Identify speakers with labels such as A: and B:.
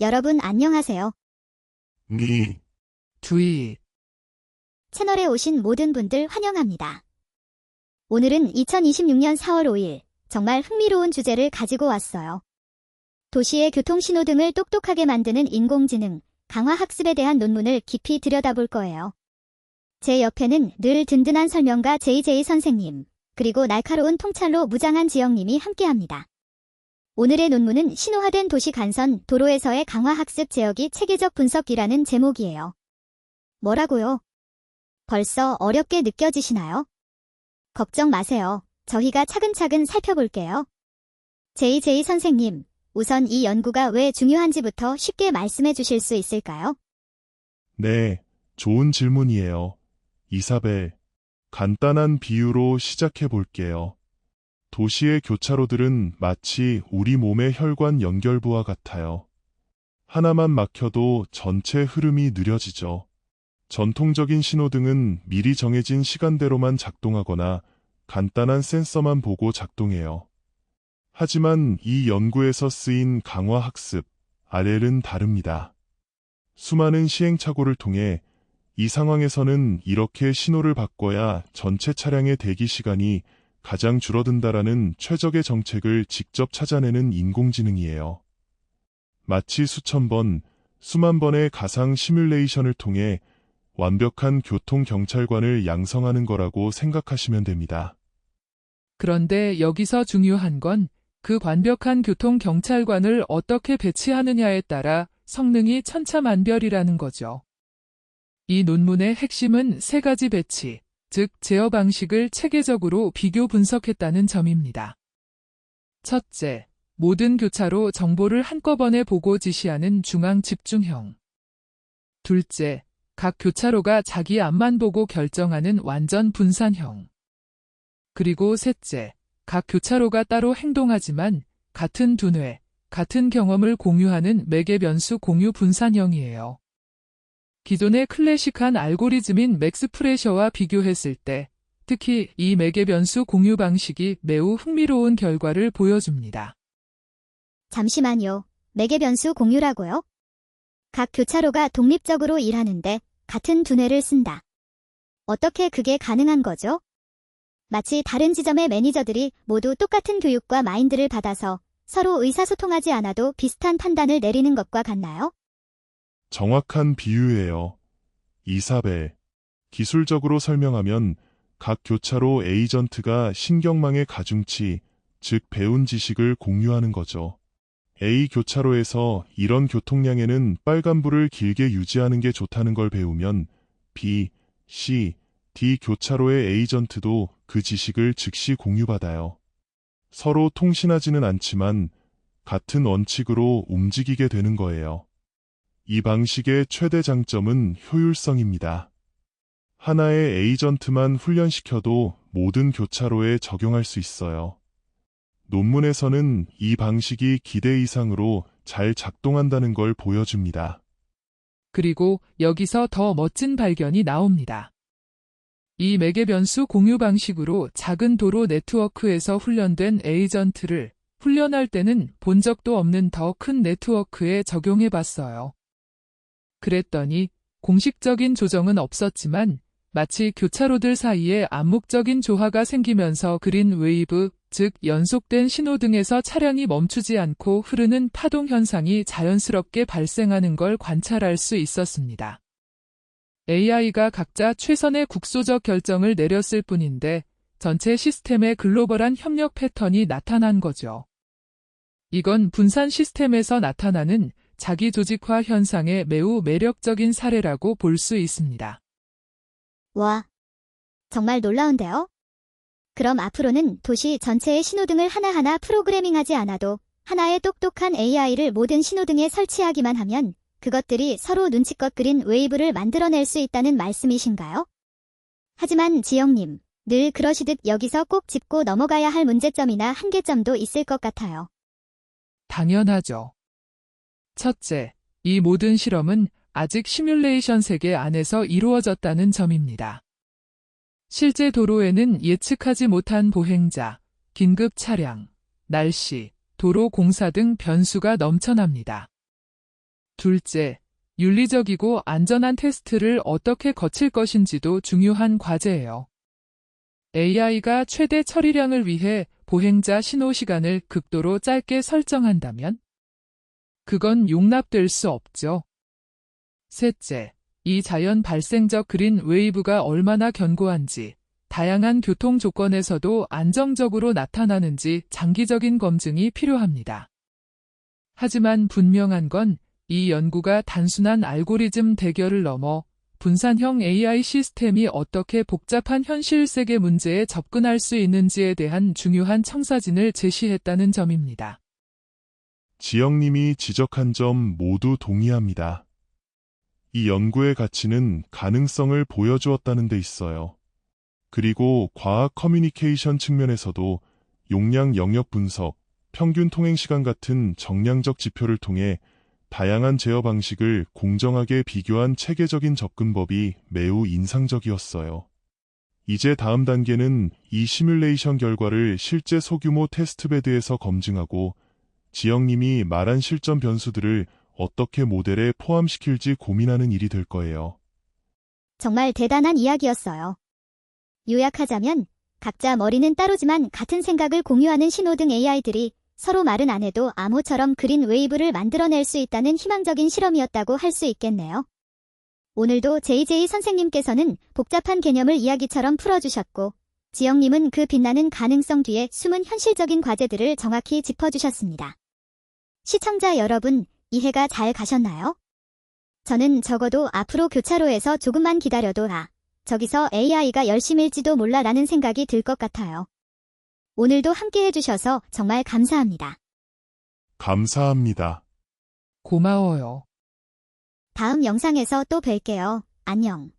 A: 여러분 안녕하세요.
B: 트윗.
A: 채널에 오신 모든 분들 환영합니다. 오늘은 2026년 4월 5일, 정말 흥미로운 주제를 가지고 왔어요. 도시의 교통신호등을 똑똑하게 만드는 인공지능, 강화학습에 대한 논문을 깊이 들여다볼 거예요. 제 옆에는 늘 든든한 설명가 JJ 선생님, 그리고 날카로운 통찰로 무장한 지영님이 함께합니다. 오늘의 논문은 신호화된 도시 간선, 도로에서의 강화학습 제어기 체계적 분석이라는 제목이에요. 뭐라고요? 벌써 어렵게 느껴지시나요? 걱정 마세요. 저희가 차근차근 살펴볼게요. JJ 선생님, 우선 이 연구가 왜 중요한지부터 쉽게 말씀해 주실 수 있을까요?
C: 네, 좋은 질문이에요. 이사벨, 간단한 비유로 시작해 볼게요. 도시의 교차로들은 마치 우리 몸의 혈관 연결부와 같아요. 하나만 막혀도 전체 흐름이 느려지죠. 전통적인 신호등은 미리 정해진 시간대로만 작동하거나 간단한 센서만 보고 작동해요. 하지만 이 연구에서 쓰인 강화학습, RL은 다릅니다. 수많은 시행착오를 통해 이 상황에서는 이렇게 신호를 바꿔야 전체 차량의 대기 시간이 가장 줄어든다라는 최적의 정책을 직접 찾아내는 인공지능이에요. 마치 수천 번, 수만 번의 가상 시뮬레이션을 통해 완벽한 교통경찰관을 양성하는 거라고 생각하시면 됩니다.
B: 그런데 여기서 중요한 건 그 완벽한 교통경찰관을 어떻게 배치하느냐에 따라 성능이 천차만별이라는 거죠. 이 논문의 핵심은 세 가지 배치, 즉 제어 방식을 체계적으로 비교 분석했다는 점입니다. 첫째, 모든 교차로 정보를 한꺼번에 보고 지시하는 중앙 집중형. 둘째, 각 교차로가 자기 앞만 보고 결정하는 완전 분산형. 그리고 셋째, 각 교차로가 따로 행동하지만 같은 두뇌, 같은 경험을 공유하는 매개 변수 공유 분산형이에요. 기존의 클래식한 알고리즘인 맥스프레셔와 비교했을 때 특히 이 매개 변수 공유 방식이 매우 흥미로운 결과를 보여줍니다.
A: 잠시만요. 매개 변수 공유라고요? 각 교차로가 독립적으로 일하는데 같은 두뇌를 쓴다. 어떻게 그게 가능한 거죠? 마치 다른 지점의 매니저들이 모두 똑같은 교육과 마인드를 받아서 서로 의사소통하지 않아도 비슷한 판단을 내리는 것과 같나요?
C: 정확한 비유예요. 이사벨, 기술적으로 설명하면 각 교차로 에이전트가 신경망의 가중치, 즉 배운 지식을 공유하는 거죠. A 교차로에서 이런 교통량에는 빨간불을 길게 유지하는 게 좋다는 걸 배우면 B, C, D 교차로의 에이전트도 그 지식을 즉시 공유받아요. 서로 통신하지는 않지만 같은 원칙으로 움직이게 되는 거예요. 이 방식의 최대 장점은 효율성입니다. 하나의 에이전트만 훈련시켜도 모든 교차로에 적용할 수 있어요. 논문에서는 이 방식이 기대 이상으로 잘 작동한다는 걸 보여줍니다.
B: 그리고 여기서 더 멋진 발견이 나옵니다. 이 매개 변수 공유 방식으로 작은 도로 네트워크에서 훈련된 에이전트를 훈련할 때는 본 적도 없는 더 큰 네트워크에 적용해 봤어요. 그랬더니 공식적인 조정은 없었지만 마치 교차로들 사이에 암묵적인 조화가 생기면서 그린 웨이브, 즉 연속된 신호등에서 차량이 멈추지 않고 흐르는 파동 현상이 자연스럽게 발생하는 걸 관찰할 수 있었습니다. AI가 각자 최선의 국소적 결정을 내렸을 뿐인데 전체 시스템의 글로벌한 협력 패턴이 나타난 거죠. 이건 분산 시스템에서 나타나는 자기 조직화 현상의 매우 매력적인 사례라고 볼 수 있습니다.
A: 와, 정말 놀라운데요? 그럼 앞으로는 도시 전체의 신호등을 하나하나 프로그래밍하지 않아도 하나의 똑똑한 AI를 모든 신호등에 설치하기만 하면 그것들이 서로 눈치껏 그린 웨이브를 만들어낼 수 있다는 말씀이신가요? 하지만 지영님, 늘 그러시듯 여기서 꼭 짚고 넘어가야 할 문제점이나 한계점도 있을 것 같아요.
B: 당연하죠. 첫째, 이 모든 실험은 아직 시뮬레이션 세계 안에서 이루어졌다는 점입니다. 실제 도로에는 예측하지 못한 보행자, 긴급 차량, 날씨, 도로 공사 등 변수가 넘쳐납니다. 둘째, 윤리적이고 안전한 테스트를 어떻게 거칠 것인지도 중요한 과제예요. AI가 최대 처리량을 위해 보행자 신호 시간을 극도로 짧게 설정한다면? 그건 용납될 수 없죠. 셋째, 이 자연 발생적 그린 웨이브가 얼마나 견고한지, 다양한 교통 조건에서도 안정적으로 나타나는지 장기적인 검증이 필요합니다. 하지만 분명한 건 이 연구가 단순한 알고리즘 대결을 넘어 분산형 AI 시스템이 어떻게 복잡한 현실 세계 문제에 접근할 수 있는지에 대한 중요한 청사진을 제시했다는 점입니다.
C: 지영님이 지적한 점 모두 동의합니다. 이 연구의 가치는 가능성을 보여주었다는 데 있어요. 그리고 과학 커뮤니케이션 측면에서도 용량 영역 분석, 평균 통행 시간 같은 정량적 지표를 통해 다양한 제어 방식을 공정하게 비교한 체계적인 접근법이 매우 인상적이었어요. 이제 다음 단계는 이 시뮬레이션 결과를 실제 소규모 테스트베드에서 검증하고 지영님이 말한 실전 변수들을 어떻게 모델에 포함시킬지 고민하는 일이 될 거예요.
A: 정말 대단한 이야기였어요. 요약하자면 각자 머리는 따로지만 같은 생각을 공유하는 신호등 AI들이 서로 말은 안 해도 암호처럼 그린 웨이브를 만들어낼 수 있다는 희망적인 실험이었다고 할 수 있겠네요. 오늘도 JJ 선생님께서는 복잡한 개념을 이야기처럼 풀어주셨고, 지영님은 그 빛나는 가능성 뒤에 숨은 현실적인 과제들을 정확히 짚어주셨습니다. 시청자 여러분, 이해가 잘 가셨나요? 저는 적어도 앞으로 교차로에서 조금만 기다려도 저기서 AI가 열심일지도 몰라라는 생각이 들 것 같아요. 오늘도 함께 해주셔서 정말 감사합니다.
C: 감사합니다.
B: 고마워요.
A: 다음 영상에서 또 뵐게요. 안녕.